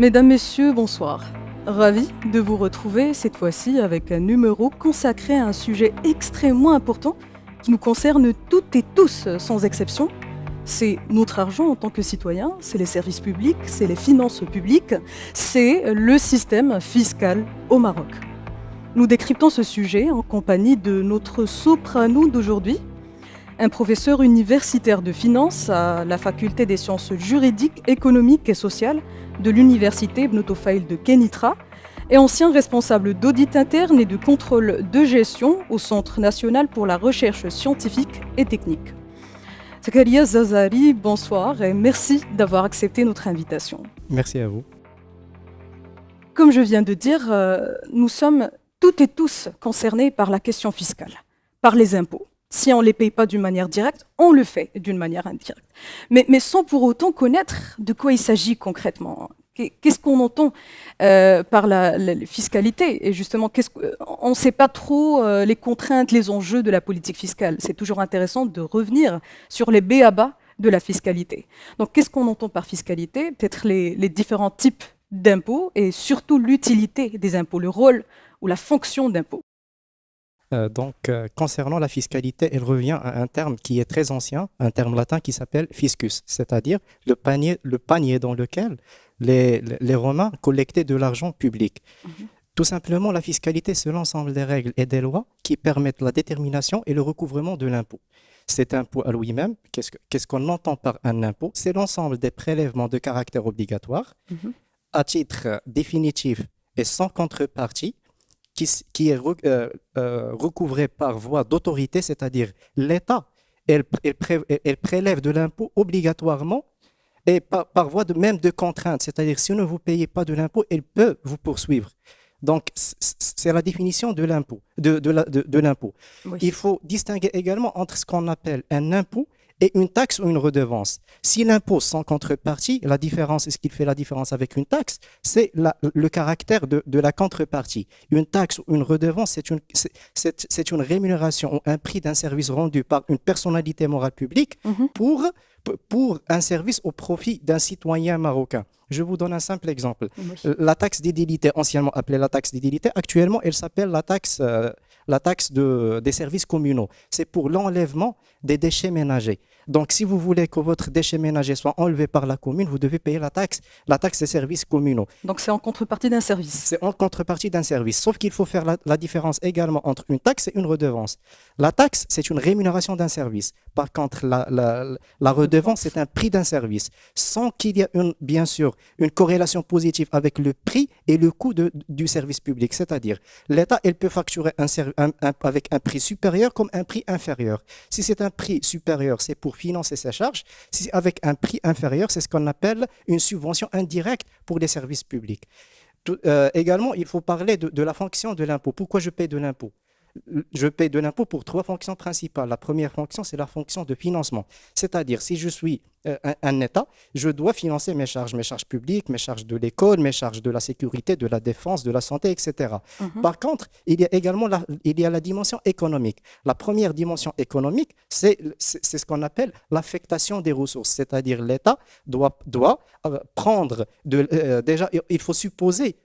Mesdames, Messieurs, bonsoir. Ravi de vous retrouver cette fois-ci avec un numéro consacré à un sujet extrêmement important qui nous concerne toutes et tous sans exception. C'est notre argent en tant que citoyen, c'est les services publics, c'est les finances publiques, c'est le système fiscal au Maroc. Nous décryptons ce sujet en compagnie de notre soprano d'aujourd'hui, un professeur universitaire de finance à la faculté des sciences juridiques, économiques et sociales de l'université Ibn Tufayl de Kenitra et ancien responsable d'audit interne et de contrôle de gestion au Centre national pour la recherche scientifique et technique. Zakaria Zazari, bonsoir et merci d'avoir accepté notre invitation. Merci à vous. Comme je viens de dire, nous sommes toutes et tous concernés par la question fiscale, par les impôts. Si on ne les paye pas d'une manière directe, on le fait d'une manière indirecte. Mais sans pour autant connaître de quoi il s'agit concrètement. Qu'est-ce qu'on entend par la fiscalité? Et justement, on ne sait pas trop les contraintes, les enjeux de la politique fiscale. C'est toujours intéressant de revenir sur les b.a.-ba de la fiscalité. Donc, qu'est-ce qu'on entend par fiscalité? Peut-être les différents types d'impôts et surtout l'utilité des impôts, le rôle ou la fonction d'impôts. Concernant la fiscalité, elle revient à un terme qui est très ancien, un terme latin qui s'appelle fiscus, c'est-à-dire le panier dans lequel les Romains collectaient de l'argent public. Tout simplement, la fiscalité, c'est l'ensemble des règles et des lois qui permettent la détermination et le recouvrement de l'impôt. Cet impôt à lui-même, qu'est-ce qu'on entend par un impôt? C'est l'ensemble des prélèvements de caractère obligatoire à titre définitif et sans contrepartie, qui est recouvré par voie d'autorité, c'est-à-dire l'État, elle prélève de l'impôt obligatoirement et par voie même de contrainte, c'est-à-dire si ne vous payez pas de l'impôt, elle peut vous poursuivre. Donc, c'est la définition de l'impôt. Oui. Il faut distinguer également entre ce qu'on appelle un impôt et une taxe ou une redevance. Si l'impôt sans contrepartie, la différence, et ce qui fait la différence avec une taxe, c'est le caractère de la contrepartie. Une taxe ou une redevance, c'est une rémunération ou un prix d'un service rendu par une personnalité morale publique pour un service au profit d'un citoyen marocain. Je vous donne un simple exemple. Oui. La taxe d'édilité, anciennement appelée la taxe d'édilité, actuellement, elle s'appelle la taxe des services communaux. C'est pour l'enlèvement des déchets ménagers. Donc, si vous voulez que votre déchet ménager soit enlevé par la commune, vous devez payer la taxe des services communaux. Donc, c'est en contrepartie d'un service. C'est en contrepartie d'un service. Sauf qu'il faut faire la différence également entre une taxe et une redevance. La taxe, c'est une rémunération d'un service. Par contre, la redevance, c'est un prix d'un service. Sans qu'il y ait, bien sûr, une corrélation positive avec le prix et le coût du service public. C'est-à-dire, l'État, elle peut facturer avec un prix supérieur comme un prix inférieur. Si c'est un prix supérieur, c'est pour financer ses charges. Si c'est avec un prix inférieur, c'est ce qu'on appelle une subvention indirecte pour les services publics. Également, il faut parler de la fonction de l'impôt. Pourquoi je paye de l'impôt? Je paye de l'impôt pour trois fonctions principales. La première fonction, c'est la fonction de financement. C'est-à-dire, si je suis un État, je dois financer mes charges publiques, mes charges de l'école, mes charges de la sécurité, de la défense, de la santé, etc. Par contre, il y a également la dimension économique. La première dimension économique, c'est ce qu'on appelle l'affectation des ressources. C'est-à-dire, l'État doit prendre déjà, il faut supposer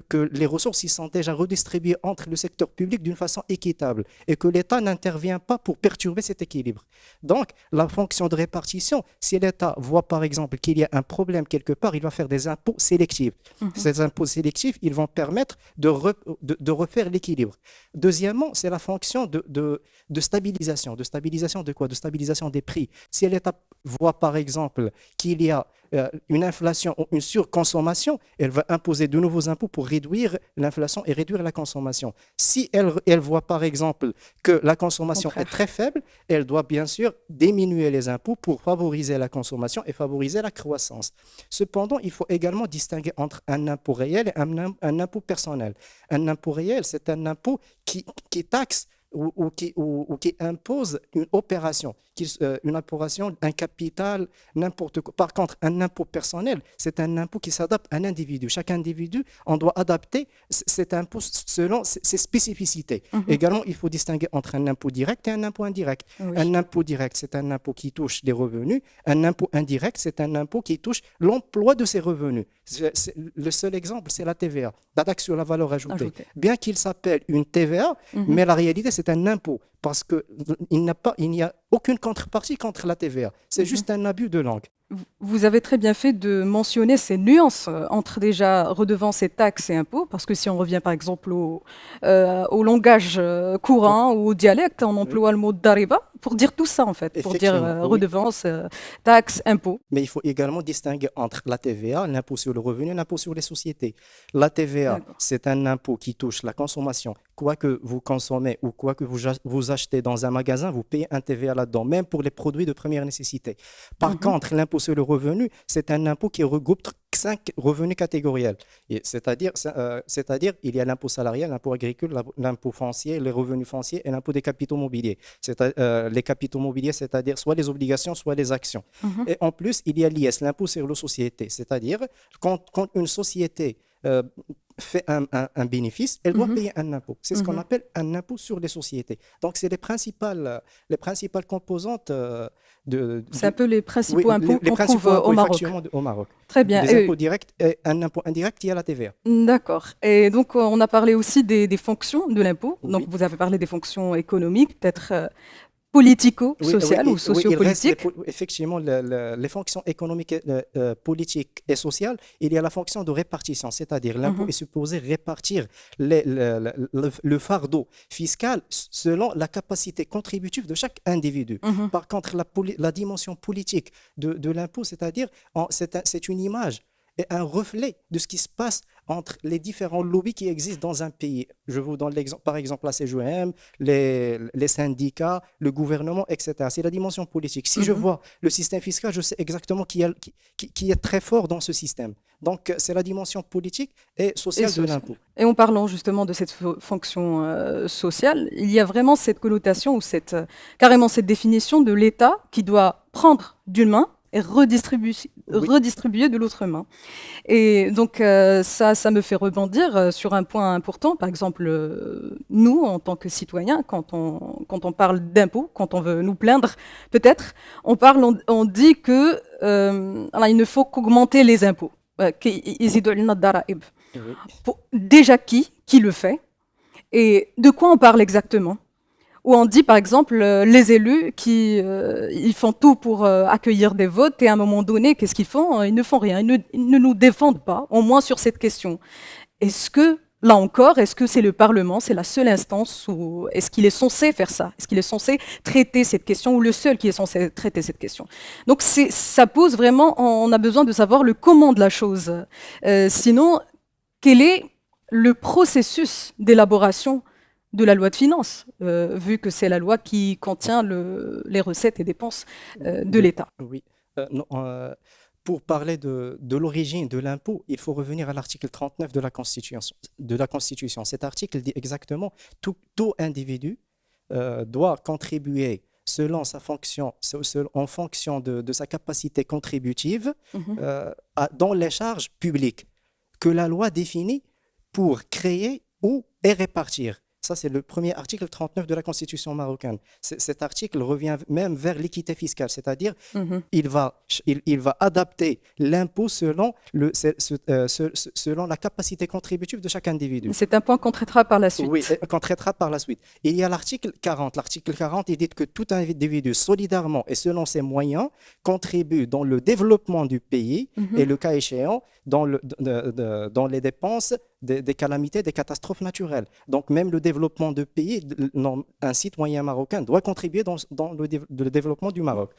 que les ressources y sont déjà redistribuées entre le secteur public d'une façon équitable et que l'État n'intervient pas pour perturber cet équilibre. Donc, la fonction de répartition, si l'État voit par exemple qu'il y a un problème quelque part, il va faire des impôts sélectifs. Ces impôts sélectifs, ils vont permettre de refaire l'équilibre. Deuxièmement, c'est la fonction de stabilisation. De stabilisation de quoi? De stabilisation des prix. Si l'État voit par exemple qu'il y a une inflation ou une surconsommation, elle va imposer de nouveaux impôts pour réduire l'inflation et réduire la consommation. Si elle voit par exemple que la consommation est très faible, elle doit bien sûr diminuer les impôts pour favoriser la consommation et favoriser la croissance. Cependant, il faut également distinguer entre un impôt réel et un impôt personnel. Un impôt réel, c'est un impôt qui taxe ou qui impose une opération, un capital, n'importe quoi. Par contre, un impôt personnel, c'est un impôt qui s'adapte à un individu. Chaque individu, on doit adapter cet impôt selon ses spécificités. Également, il faut distinguer entre un impôt direct et un impôt indirect. Oui. Un impôt direct, c'est un impôt qui touche des revenus. Un impôt indirect, c'est un impôt qui touche l'emploi de ces revenus. Le seul exemple, c'est la TVA, la taxe sur la valeur ajoutée. Bien qu'il s'appelle une TVA, mais la réalité, c'est un impôt parce qu'il n'y a aucune contrepartie contre la TVA. C'est juste un abus de langue. Vous avez très bien fait de mentionner ces nuances entre déjà redevances et taxes et impôts, parce que si on revient par exemple au langage courant ou au dialecte, on emploie le mot dariba pour dire tout ça en fait, pour dire redevance, taxes, impôts. Mais il faut également distinguer entre la TVA, l'impôt sur le revenu, et l'impôt sur les sociétés. La TVA, c'est un impôt qui touche la consommation. Quoi que vous consommez ou quoi que vous achetez dans un magasin, vous payez un TVA là-dedans, même pour les produits de première nécessité. Par contre, l'impôt sur le revenu, c'est un impôt qui regroupe 5 revenus catégoriels. C'est-à-dire, il y a l'impôt salarial, l'impôt agricole, l'impôt foncier, les revenus fonciers et l'impôt des capitaux mobiliers. Les capitaux mobiliers, c'est-à-dire soit les obligations, soit les actions. Et en plus, il y a l'IS, l'impôt sur les sociétés. C'est-à-dire, quand une société fait un bénéfice, elle doit payer un impôt. C'est ce qu'on appelle un impôt sur les sociétés. Donc, c'est les principales composantes c'est un peu les principaux impôts qu'on trouve au Maroc. Au Maroc. Très bien. Des impôts directs et un impôt indirect, il y a la TVA. D'accord. Et donc, on a parlé aussi des fonctions de l'impôt. Oui. Donc, vous avez parlé des fonctions économiques, peut-être politico-sociales ou sociopolitiques. Effectivement, les fonctions économiques, politiques et sociales, il y a la fonction de répartition, c'est-à-dire l'impôt est supposé répartir le fardeau fiscal selon la capacité contributive de chaque individu. Par contre, la dimension politique de l'impôt, c'est-à-dire c'est une image et un reflet de ce qui se passe entre les différents lobbies qui existent dans un pays. Je vous donne l'exemple, par exemple la CGM, les syndicats, le gouvernement, etc. C'est la dimension politique. Si je vois le système fiscal, je sais exactement qui est très fort dans ce système. Donc, c'est la dimension politique et sociale de l'impôt. Et en parlant justement de cette fonction sociale, il y a vraiment cette connotation ou carrément cette définition de l'État qui doit prendre d'une main et redistribuer de l'autre main. Et donc, ça me fait rebondir sur un point important. Par exemple, nous, en tant que citoyens, quand on parle d'impôts, quand on veut nous plaindre, peut-être, on dit que il ne faut qu'augmenter les impôts. Déjà qui le fait et de quoi on parle exactement? Où on dit par exemple les élus qui ils font tout pour accueillir des votes et à un moment donné, qu'est-ce qu'ils font? Ils ne font rien, ils ne nous défendent pas, au moins sur cette question. Est-ce que, là encore, est-ce que c'est le Parlement, c'est la seule instance où est-ce qu'il est censé faire ça? Est-ce qu'il est censé traiter cette question ou le seul qui est censé traiter cette question? Donc ça pose vraiment, on a besoin de savoir le comment de la chose. Sinon, quel est le processus d'élaboration de la loi de finances, vu que c'est la loi qui contient les recettes et dépenses de l'État. Oui. Pour parler de l'origine de l'impôt, il faut revenir à l'article 39 de la Constitution. Cet article dit exactement tout individu doit contribuer selon sa fonction, en fonction de sa capacité contributive dans les charges publiques que la loi définit pour créer et répartir. Ça, c'est le premier article 39 de la Constitution marocaine. Cet article revient même vers l'équité fiscale, c'est-à-dire il va adapter l'impôt selon la capacité contributive de chaque individu. C'est un point qu'on traitera par la suite. Oui, qu'on traitera par la suite. Il y a l'article 40. L'article 40, il dit que tout individu, solidairement et selon ses moyens, contribue dans le développement du pays et le cas échéant, dans les dépenses des calamités, des catastrophes naturelles. Donc, même le développement du pays, un citoyen marocain doit contribuer dans le développement du Maroc.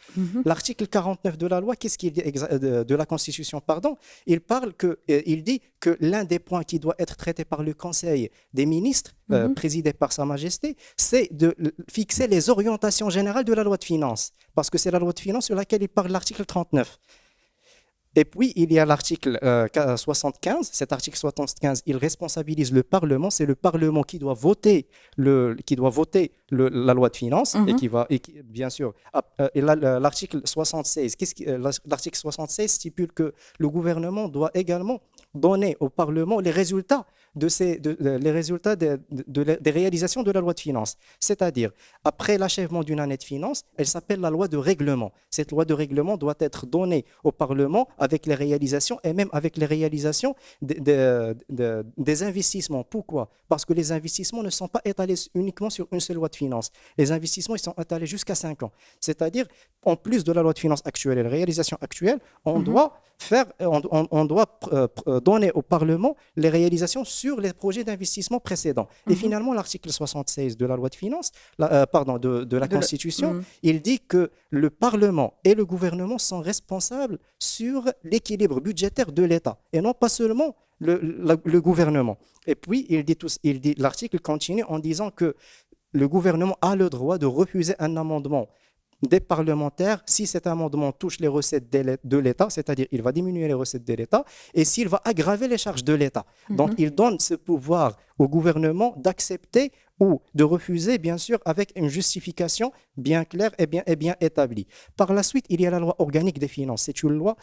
L'article 49 de la loi, qu'est-ce qu'il dit de la Constitution, pardon, il dit que l'un des points qui doit être traité par le Conseil des ministres, présidé par Sa Majesté, c'est de fixer les orientations générales de la loi de finances, parce que c'est la loi de finances sur laquelle il parle l'article 39. Et puis, il y a l'article 75. Cet article 75, il responsabilise le Parlement. C'est le Parlement qui doit voter, la loi de finances et Mhm. bien sûr, l'article 76. L'article 76 stipule que le gouvernement doit également donner au Parlement les résultats des réalisations de la loi de finances. C'est-à-dire, après l'achèvement d'une année de finances, elle s'appelle la loi de règlement. Cette loi de règlement doit être donnée au Parlement avec les réalisations et même avec les réalisations des investissements. Pourquoi? Parce que les investissements ne sont pas étalés uniquement sur une seule loi de finances. Les investissements, ils sont étalés jusqu'à 5 ans. C'est-à-dire, en plus de la loi de finances actuelle et les réalisations actuelles, Mhm. on doit donner au Parlement les réalisations sur les projets d'investissement précédents. Et Mhm. finalement, l'article 76 de la loi de finances, pardon, de la Constitution, Mhm. il dit que le Parlement et le gouvernement sont responsables sur l'équilibre budgétaire de l'État et non pas seulement le gouvernement. Et puis, l'article continue en disant que le gouvernement a le droit de refuser un amendement des parlementaires si cet amendement touche les recettes de l'État, c'est-à-dire il va diminuer les recettes de l'État, et s'il va aggraver les charges de l'État. Donc Mhm. il donne ce pouvoir au gouvernement d'accepter ou de refuser, bien sûr, avec une justification bien claire et bien établie. Par la suite, il y a la loi organique des finances. C'est une loi,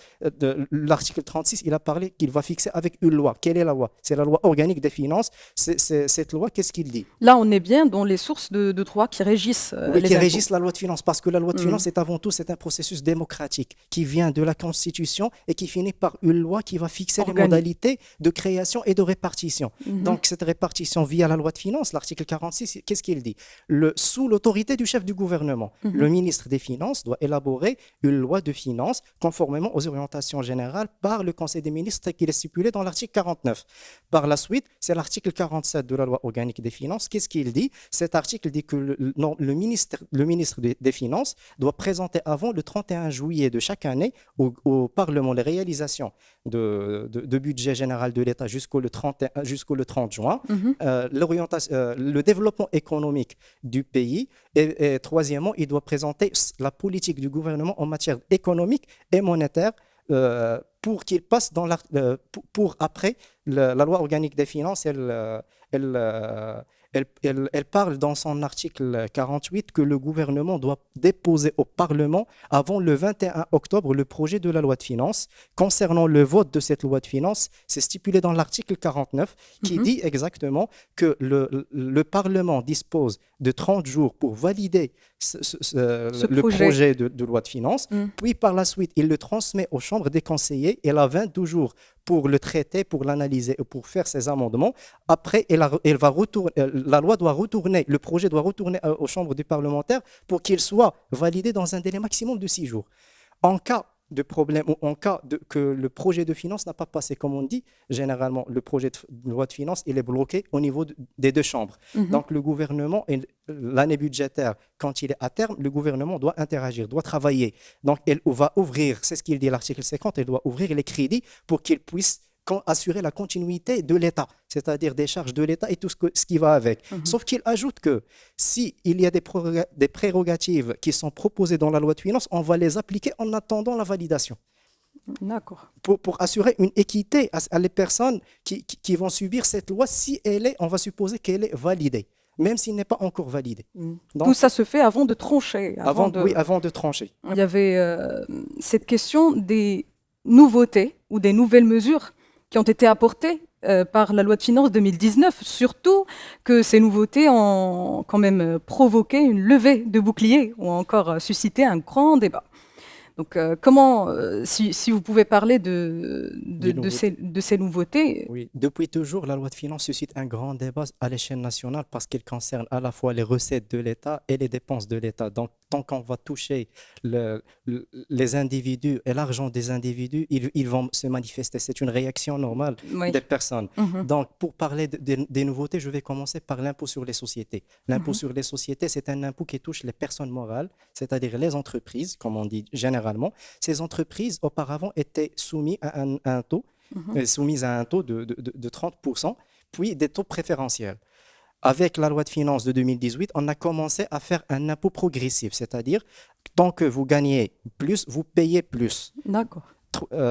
l'article 36, il a parlé qu'il va fixer avec une loi. Quelle est la loi? C'est la loi organique des finances. Cette loi, qu'est-ce qu'il dit? Là, on est bien dans les sources de droit qui régissent Oui, qui les impôts. régissent la loi de finances, parce que la loi de finances, Mhm. c'est avant tout, c'est un processus démocratique qui vient de la Constitution et qui finit par une loi qui va fixer les Organique. modalités de création et de répartition. Mhm. Donc, cette répartition via la loi de finances, l'article 46, qu'est-ce qu'il dit? Sous l'autorité du chef du gouvernement, Mhm. le ministre des Finances doit élaborer une loi de finances conformément aux orientations générales par le Conseil des ministres qui est stipulé dans l'article 49. Par la suite, c'est l'article 47 de la loi organique des finances. Qu'est-ce qu'il dit? Cet article dit que non, le ministre des Finances doit présenter avant le 31 juillet de chaque année au Parlement les réalisations de budget général de l'État jusqu'au le 30 juin, Mhm. le développement économique du pays. Et troisièmement, il doit présenter la politique du gouvernement en matière économique et monétaire pour qu'il passe pour après la loi organique des finances, elle, euh, elle parle dans son article 48 que le gouvernement doit déposer au Parlement avant le 21 octobre le projet de la loi de finances. Concernant le vote de cette loi de finances, c'est stipulé dans l'article 49 qui Mhm. dit exactement que le Parlement dispose de 30 jours pour valider Ce le projet. projet de loi de finances. Mhm. Puis par la suite, il le transmet aux chambres des conseillers. Elle a 22 jours pour le traiter, pour l'analyser et pour faire ses amendements. Après, la loi doit retourner, le projet doit retourner aux chambres des parlementaires pour qu'il soit validé dans un délai maximum de 6 jours. En cas de problème ou en cas que le projet de finance n'a pas passé, comme on dit, généralement, le projet de loi de finances, il est bloqué au niveau des deux chambres. Mhm. Donc, le gouvernement, l'année budgétaire, quand il est à terme, le gouvernement doit interagir, doit travailler. Donc, elle va ouvrir, c'est ce qu'il dit l'article 50, elle doit ouvrir les crédits pour qu'il puisse assurer la continuité de l'État, c'est-à-dire des charges de l'État et tout ce qui va avec. Mhm. Sauf qu'il ajoute que s'il y a des prérogatives qui sont proposées dans la loi de finances, on va les appliquer en attendant la validation D'accord. pour assurer une équité à les personnes qui vont subir cette loi si on va supposer qu'elle est validée, même s'il n'est pas encore validé. Mhm. Tout Donc, ça se fait avant de trancher, oui, avant de trancher. Il y avait cette question des nouveautés ou des nouvelles mesures qui ont été apportées par la loi de finances 2019, surtout que ces nouveautés ont quand même provoqué une levée de boucliers ou encore suscité un grand débat. Donc, si vous pouvez parler Des nouveautés. de ces nouveautés. Oui, depuis toujours, la loi de finances suscite un grand débat à l'échelle nationale parce qu'elle concerne à la fois les recettes de l'État et les dépenses de l'État. Donc, tant qu'on va toucher les individus et l'argent des individus, ils vont se manifester. C'est une réaction normale Oui. des personnes. Mhm, Donc, pour parler des nouveautés, je vais commencer par l'impôt sur les sociétés. L'impôt mhm, sur les sociétés, c'est un impôt qui touche les personnes morales, c'est-à-dire les entreprises, comme on dit généralement. Ces entreprises, auparavant, étaient soumises à un taux mhm. soumises à un taux de 30%, puis des taux préférentiels. Avec la loi de finances de 2018, on a commencé à faire un impôt progressif, c'est-à-dire tant que vous gagnez plus, vous payez plus. D'accord.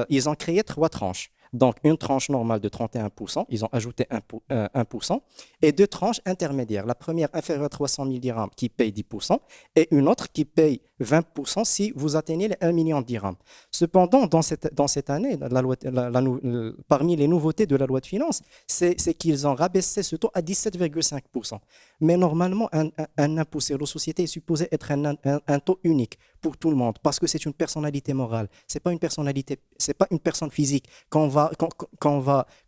ils ont créé trois tranches. Donc, une tranche normale de 31%, ils ont ajouté 1%, et deux tranches intermédiaires. La première inférieure à 300 000 dirhams qui paye 10%, et une autre qui paye 20% si vous atteignez les 1 million de dirhams. Cependant, dans cette année, parmi les nouveautés de la loi de finances, c'est qu'ils ont rabaissé ce taux à 17,5%. Mais normalement, un impôt sur les sociétés est supposé être un taux unique pour tout le monde, parce que c'est une personnalité morale. C'est pas une personne physique qu'on va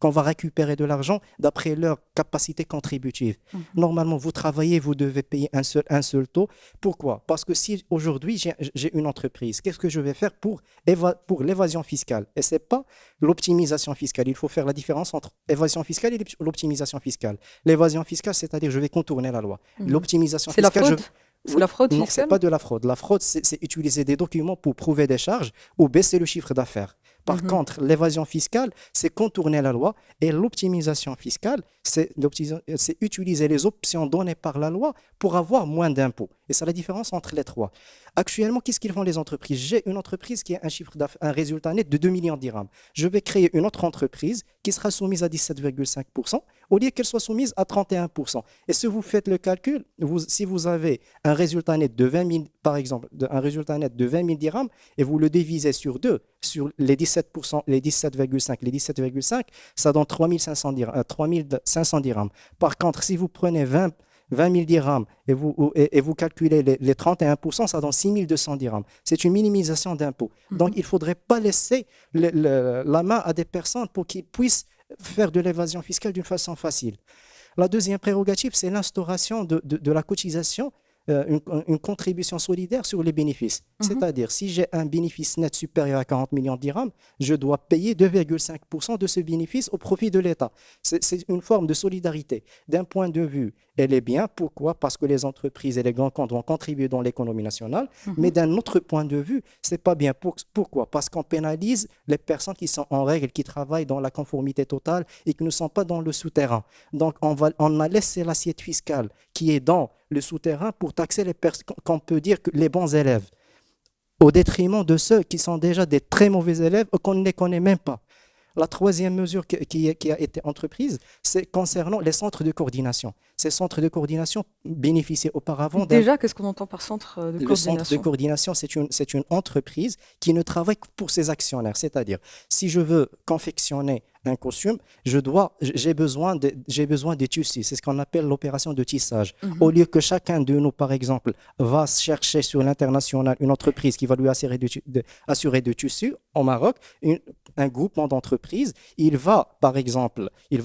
récupérer de l'argent d'après leur capacité contributive. Normalement, vous travaillez, vous devez payer un seul taux. Pourquoi? Parce que si aujourd'hui j'ai une entreprise, qu'est-ce que je vais faire pour l'évasion fiscale? Et c'est pas l'optimisation fiscale. Il faut faire la différence entre évasion fiscale et l'optimisation fiscale. L'évasion fiscale, c'est-à-dire je vais contourner la loi. L'optimisation C'est la fiscale, fraude? C'est la fraude non, c'est fiscale? pas de la fraude. La fraude, c'est utiliser des documents pour prouver des charges ou baisser le chiffre d'affaires. Par contre, l'évasion fiscale, c'est contourner la loi, et l'optimisation fiscale, c'est utiliser les options données par la loi pour avoir moins d'impôts. Et c'est la différence entre les trois. Actuellement, qu'est-ce qu'ils font les entreprises? J'ai une entreprise qui a un résultat net de 2 millions de dirhams. Je vais créer une autre entreprise qui sera soumise à 17,5% au lieu qu'elle soit soumise à 31%. Et si vous faites le calcul, si vous avez un résultat net de 20 000, par exemple, un résultat net de 20 000 dirhams, et vous le divisez sur deux, sur les 17%, les 17,5, ça donne 3 500 dirhams. Par contre, si vous prenez 20 000 dirhams et vous calculez les 31%, ça donne 6 200 dirhams. C'est une minimisation d'impôts. Donc, il ne faudrait pas laisser la main à des personnes pour qu'ils puissent faire de l'évasion fiscale d'une façon facile. La deuxième prérogative, c'est l'instauration de la cotisation, une contribution solidaire sur les bénéfices. C'est-à-dire, si j'ai un bénéfice net supérieur à 40 millions de dirhams, je dois payer 2,5% de ce bénéfice au profit de l'État. C'est une forme de solidarité. D'un point de vue, elle est bien. Pourquoi? Parce que les entreprises et les grands comptes vont contribuer dans l'économie nationale. Mais d'un autre point de vue, c'est pas bien. Pourquoi? Parce qu'on pénalise les personnes qui sont en règle, qui travaillent dans la conformité totale et qui ne sont pas dans le souterrain. Donc, on a laissé l'assiette fiscale qui est dans le souterrain pour taxer les personnes qu'on peut dire que les bons élèves, au détriment de ceux qui sont déjà des très mauvais élèves ou qu'on ne les connaît même pas. La troisième mesure qui a été entreprise, c'est concernant les centres de coordination. Ces centres de coordination bénéficiaient auparavant d'un... Déjà, qu'est-ce qu'on entend par centre de Le centre de coordination? coordination, c'est une entreprise qui ne travaille que pour ses actionnaires. C'est-à-dire, si je veux confectionner un costume, j'ai besoin de tissus. C'est ce qu'on appelle l'opération de tissage. Au lieu que chacun de nous, par exemple, va chercher sur l'international une entreprise qui va lui assurer de tissus au Maroc, un groupement d'entreprises, il va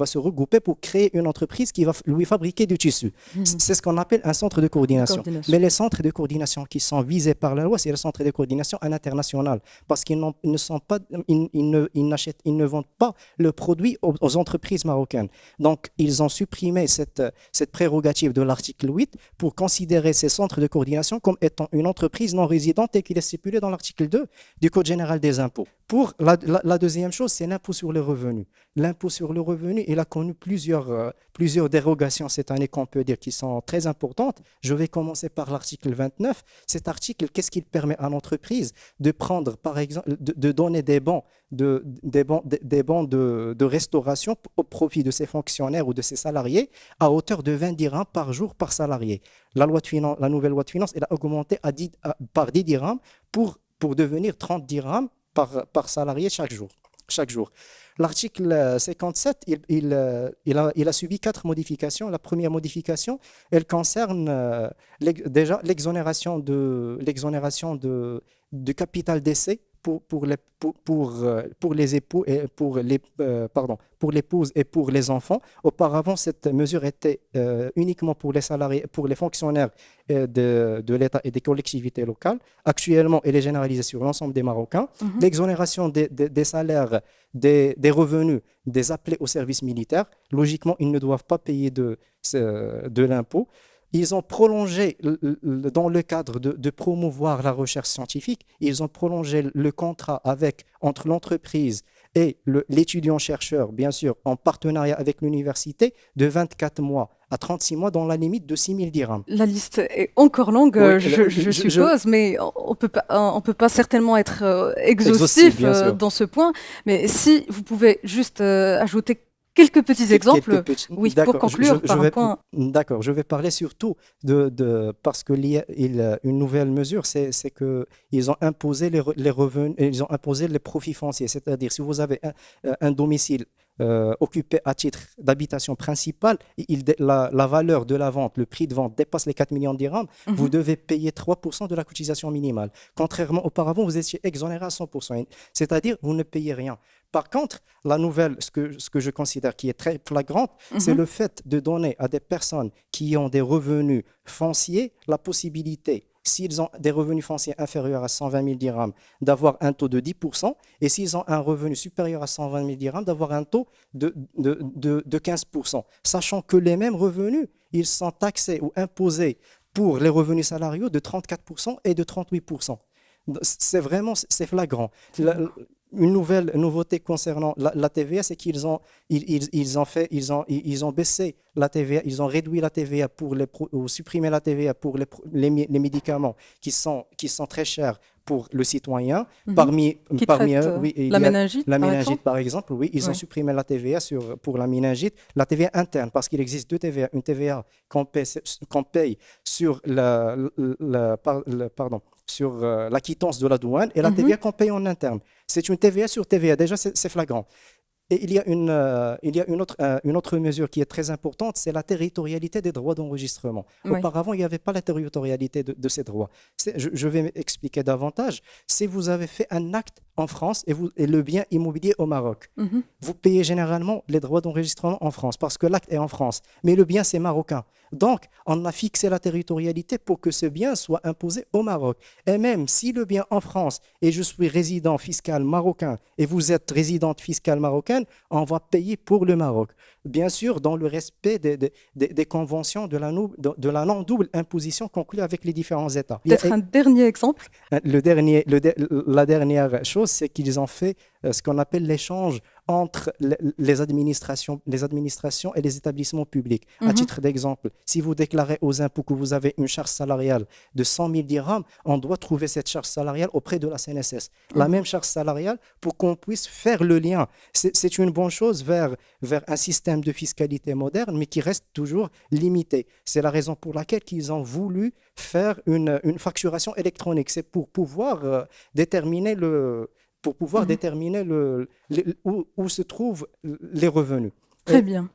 se regrouper pour créer une entreprise qui va lui fabriquer du tissu. C'est ce qu'on appelle un centre de coordination. Mais les centres de coordination qui sont visés par la loi, c'est le centre de coordination à l'international, parce qu'ils ne vendent pas le produit aux entreprises marocaines. Donc, ils ont supprimé cette prérogative de l'article 8 pour considérer ces centres de coordination comme étant une entreprise non résidente et qu'il est stipulé dans l'article 2 du Code général des impôts. Pour la deuxième chose, c'est l'impôt sur le revenu. L'impôt sur le revenu, il a connu plusieurs dérogations cette année qu'on peut dire qui sont très importantes. Je vais commencer par l'article 29. Cet article, qu'est-ce qu'il permet à l'entreprise? De prendre, par exemple, de donner des bons de restauration au profit de ses fonctionnaires ou de ses salariés à hauteur de 20 dirhams par jour par salarié. La nouvelle loi de finances, elle a augmenté par 10 dirhams pour devenir 30 dirhams par salarié chaque jour. L'article 57, il a subi 4 modifications. La première modification, elle concerne déjà l'exonération de capital d'essai pour les époux et pour l'épouse et pour les enfants. Auparavant, cette mesure était uniquement pour les salariés, pour les fonctionnaires de l'État et des collectivités locales. Actuellement, elle est généralisée sur l'ensemble des Marocains. L'exonération des salaires, des revenus des appelés au service militaire, logiquement, ils ne doivent pas payer de l'impôt. Ils ont prolongé, dans le cadre de promouvoir la recherche scientifique, ils ont prolongé le contrat entre l'entreprise et l'étudiant-chercheur, bien sûr, en partenariat avec l'université, de 24 mois à 36 mois dans la limite de 6 000 dirhams. La liste est encore longue, Oui, je suppose, mais on peut pas certainement être exhaustif bien sûr. dans ce point. Mais si vous pouvez juste ajouter quelques petits exemples, oui, pour D'accord, conclure par un point. d'accord, je vais parler surtout parce que une nouvelle mesure, c'est que ils ont imposé les revenus, ils ont imposé les profits fonciers. C'est-à-dire, si vous avez un domicile occupé à titre d'habitation principale, la valeur de la vente, le prix de vente dépasse les 4 millions de dirhams, vous Mhm. devez payer 3% de la cotisation minimale. Contrairement auparavant, vous étiez exonéré à 100%. C'est-à-dire, vous ne payez rien. Par contre, la nouvelle, ce que je considère qui est très flagrante, c'est Mhm. le fait de donner à des personnes qui ont des revenus fonciers la possibilité, s'ils ont des revenus fonciers inférieurs à 120 000 dirhams, d'avoir un taux de 10%, et s'ils ont un revenu supérieur à 120 000 dirhams, d'avoir un taux de 15%. Sachant que les mêmes revenus, ils sont taxés ou imposés pour les revenus salariaux de 34% et de 38%. C'est vraiment, c'est flagrant. Une nouvelle nouveauté concernant la TVA, c'est qu'ils ont, ils ont baissé la TVA, ils ont réduit la TVA ou supprimé la TVA pour les médicaments qui sont très chers pour le citoyen. Mhm. Qui Parmi traite eux, oui, il la y a méningite, la par méningite, exemple? par exemple. Oui, ils ont Oui. supprimé la TVA pour la méningite, la TVA interne, parce qu'il existe deux TVA. Une TVA qu'on paye sur pardon, sur la quittance de la douane et la Mhm. TVA qu'on paye en interne. C'est une TVA sur TVA. Déjà, c'est flagrant. Et il y a une autre mesure qui est très importante, c'est la territorialité des droits d'enregistrement. Oui. Auparavant, il n'y avait pas la territorialité de ces droits. Je vais m'expliquer davantage. Si vous avez fait un acte en France et le bien immobilier au Maroc, Mhm. vous payez généralement les droits d'enregistrement en France parce que l'acte est en France, mais le bien c'est marocain. Donc, on a fixé la territorialité pour que ce bien soit imposé au Maroc. Et même si le bien en France et je suis résident fiscal marocain et vous êtes résidente fiscale marocaine, on va payer pour le Maroc. Bien sûr, dans le respect des conventions de la non-double imposition conclue avec les différents États. Peut-être un dernier exemple. La dernière chose, c'est qu'ils ont fait ce qu'on appelle l'échange entre les administrations et les établissements publics. À Mhm. titre d'exemple, si vous déclarez aux impôts que vous avez une charge salariale de 100 000 dirhams, on doit trouver cette charge salariale auprès de la CNSS. La Mhm. même charge salariale pour qu'on puisse faire le lien. C'est une bonne chose vers un système de fiscalité moderne, mais qui reste toujours limité. C'est la raison pour laquelle ils ont voulu faire une facturation électronique. C'est pour pouvoir déterminer Mhm. où se trouvent les revenus. Très bien.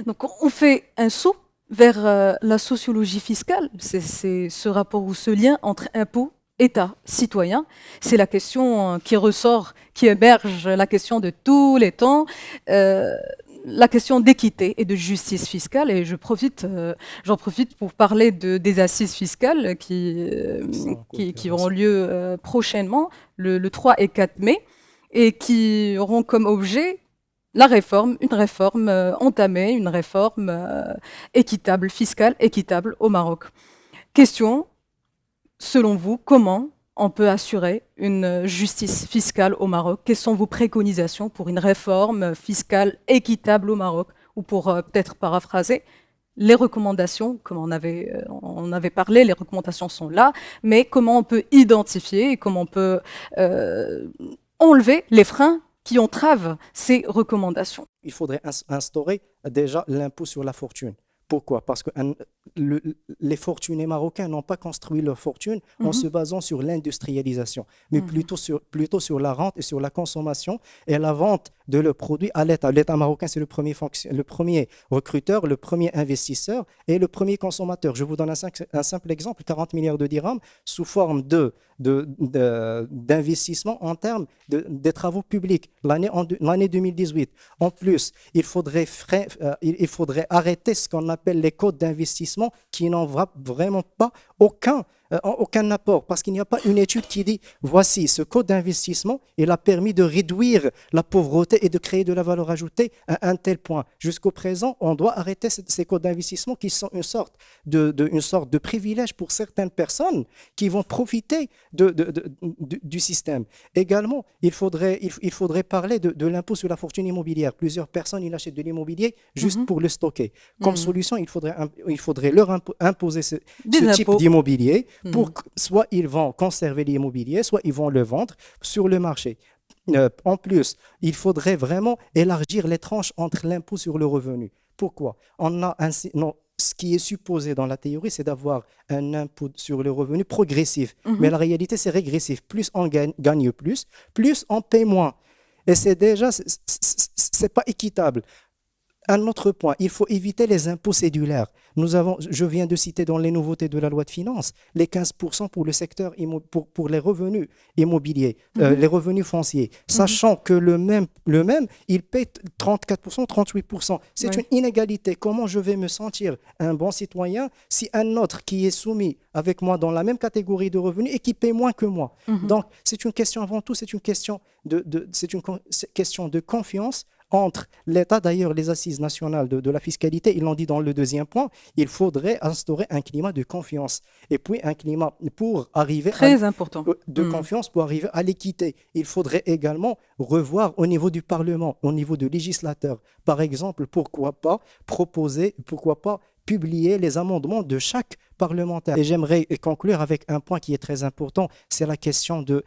Donc, on fait un saut vers la sociologie fiscale. C'est ce rapport ou ce lien entre impôt, État, citoyen. C'est la question qui ressort, qui émerge, la question de tous les temps, euh, la question d'équité et de justice fiscale. Et j'en profite pour parler des assises fiscales qui auront lieu prochainement, le 3 et 4 mai, et qui auront comme objet une réforme entamée, une réforme équitable, fiscale équitable au Maroc. Question, selon vous, comment on peut assurer une justice fiscale au Maroc? Quelles sont vos préconisations pour une réforme fiscale équitable au Maroc? Ou pour peut-être paraphraser, les recommandations, comme on avait parlé, les recommandations sont là, mais comment on peut identifier et comment on peut euh, enlever les freins qui entravent ces recommandations? Il faudrait instaurer déjà l'impôt sur la fortune. Pourquoi? Parce que le, les fortunés marocains n'ont pas construit leur fortune en Mhm, se basant sur l'industrialisation, mais mhm, plutôt sur la rente et sur la consommation et la vente de leurs produits à l'État. L'État marocain, c'est le premier recruteur, le premier investisseur et le premier consommateur. Je vous donne un simple exemple, 40 milliards de dirhams sous forme d'investissement en termes des travaux publics l'année 2018. En plus, il faudrait arrêter ce qu'on appelle les codes d'investissement qui n'ont vraiment pas aucun apport, parce qu'il n'y a pas une étude qui dit voici, ce code d'investissement, il a permis de réduire la pauvreté et de créer de la valeur ajoutée à un tel point. Jusqu'au présent, on doit arrêter ces codes d'investissement qui sont une sorte de privilège pour certaines personnes qui vont profiter du système. Également, il faudrait parler de l'impôt sur la fortune immobilière. Plusieurs personnes, ils achètent de l'immobilier juste pour le stocker. Comme solution, il faudrait leur imposer ce type d'immobilier pour que soit ils vont conserver l'immobilier, soit ils vont le vendre sur le marché. En plus, il faudrait vraiment élargir les tranches entre l'impôt sur le revenu. Pourquoi? Ce qui est supposé dans la théorie, c'est d'avoir un impôt sur le revenu progressif. Mais la réalité, c'est régressif. Plus on gagne plus on paie moins. Et c'est pas équitable. Un autre point, il faut éviter les impôts cédulaires. Je viens de citer dans les nouveautés de la loi de finances, les 15% pour le secteur pour les revenus immobiliers, les revenus fonciers, sachant que le même, il paie 34%, 38%. C'est une inégalité. Comment je vais me sentir un bon citoyen si un autre qui est soumis avec moi dans la même catégorie de revenus et qui paie moins que moi? Donc, c'est une question avant tout, c'est une question de confiance entre l'État. D'ailleurs, les assises nationales de la fiscalité, ils l'ont dit dans le deuxième point, il faudrait instaurer un climat de confiance. Et puis, un climat pour arriver de confiance pour arriver à l'équité. Il faudrait également revoir au niveau du Parlement, au niveau du législateur. Par exemple, pourquoi pas publier les amendements de chaque parlementaire. Et j'aimerais conclure avec un point qui est très important, c'est la question de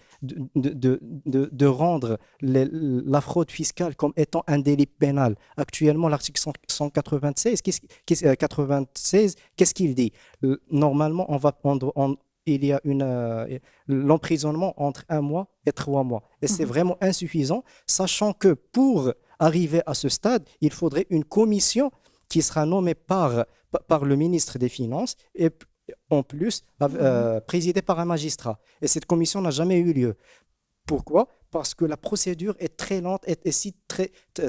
rendre la fraude fiscale comme étant un délit pénal. Actuellement, l'article 196, qu'est-ce qu'il dit? Normalement, il y a l'emprisonnement entre 1 mois et 3 mois. Et c'est vraiment insuffisant, sachant que pour arriver à ce stade, il faudrait une commission qui sera nommée par le ministre des Finances et en plus présidée par un magistrat. Et cette commission n'a jamais eu lieu. Pourquoi? Parce que la procédure est très lente et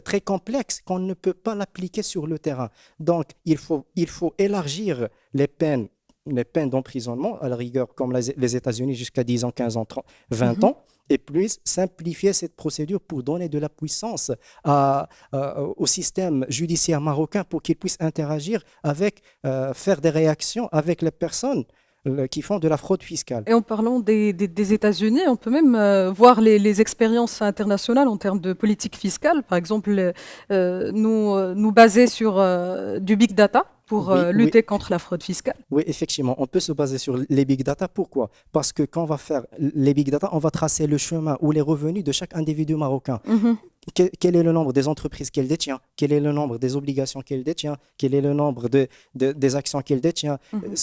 très complexe qu'on ne peut pas l'appliquer sur le terrain. Donc, il faut élargir les peines d'emprisonnement, à la rigueur, comme les États-Unis, jusqu'à 10 ans, 15 ans, 20 ans, et plus simplifier cette procédure pour donner de la puissance au système judiciaire marocain pour qu'il puisse interagir faire des réactions avec les personnes qui font de la fraude fiscale. Et en parlant des États-Unis, on peut même voir les expériences internationales en termes de politique fiscale. Par exemple, nous baser sur du big data pour lutter contre la fraude fiscale. Oui, effectivement, on peut se baser sur les big data. Pourquoi? Parce que quand on va faire les big data, on va tracer le chemin ou les revenus de chaque individu marocain. Quel est le nombre des entreprises qu'elle détient? Quel est le nombre des obligations qu'elle détient? Quel est le nombre des actions qu'elle détient?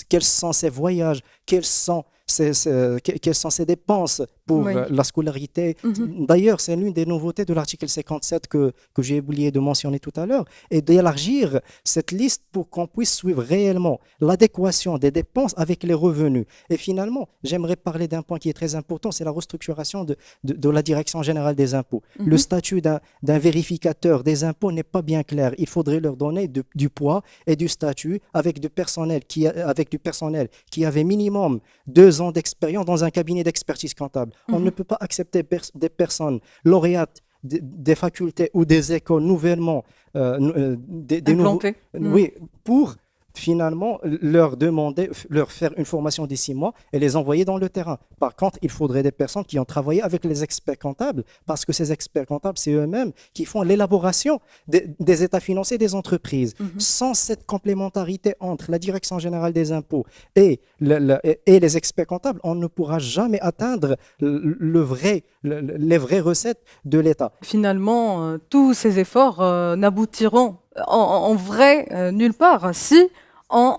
Quels sont ses voyages? Quelles sont ses dépenses pour la scolarité? D'ailleurs, c'est l'une des nouveautés de l'article 57 que j'ai oublié de mentionner tout à l'heure, et d'élargir cette liste pour qu'on puisse suivre réellement l'adéquation des dépenses avec les revenus. Et finalement, j'aimerais parler d'un point qui est très important, c'est la restructuration de la Direction générale des impôts. Le statut d'un vérificateur des impôts n'est pas bien clair. Il faudrait leur donner du poids et du statut avec du personnel qui avait minimum 2 ans d'expérience dans un cabinet d'expertise comptable. On ne peut pas accepter des personnes lauréates des facultés ou des écoles nouvellement implantées. Oui, pour finalement leur faire une formation de 6 mois et les envoyer dans le terrain. Par contre, il faudrait des personnes qui ont travaillé avec les experts comptables, parce que ces experts comptables, c'est eux-mêmes qui font l'élaboration des états financiers des entreprises. Sans cette complémentarité entre la Direction générale des impôts et les experts comptables, on ne pourra jamais atteindre les vraies recettes de l'État. Finalement, tous ces efforts n'aboutiront en vrai nulle part si on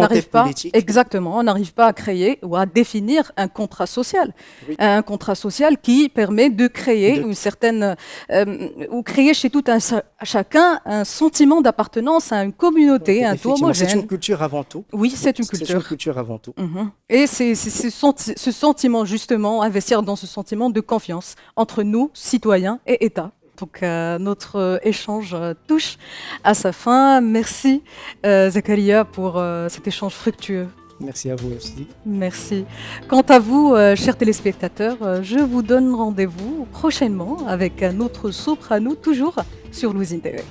n'arrive pas, exactement, on n'arrive pas à créer ou à définir un contrat social, un contrat social qui permet de créer une certaine ou créer chez tout chacun un sentiment d'appartenance à une communauté, un tout homogène. C'est une culture avant tout. Oui, c'est une culture. C'est une culture avant tout. Et c'est ce sentiment, justement, investir dans ce sentiment de confiance entre nous, citoyens et État. Donc notre échange touche à sa fin. Merci Zakaria pour cet échange fructueux. Merci à vous aussi. Merci. Quant à vous, chers téléspectateurs, je vous donne rendez-vous prochainement avec un autre Soprano, toujours sur Louisine TV.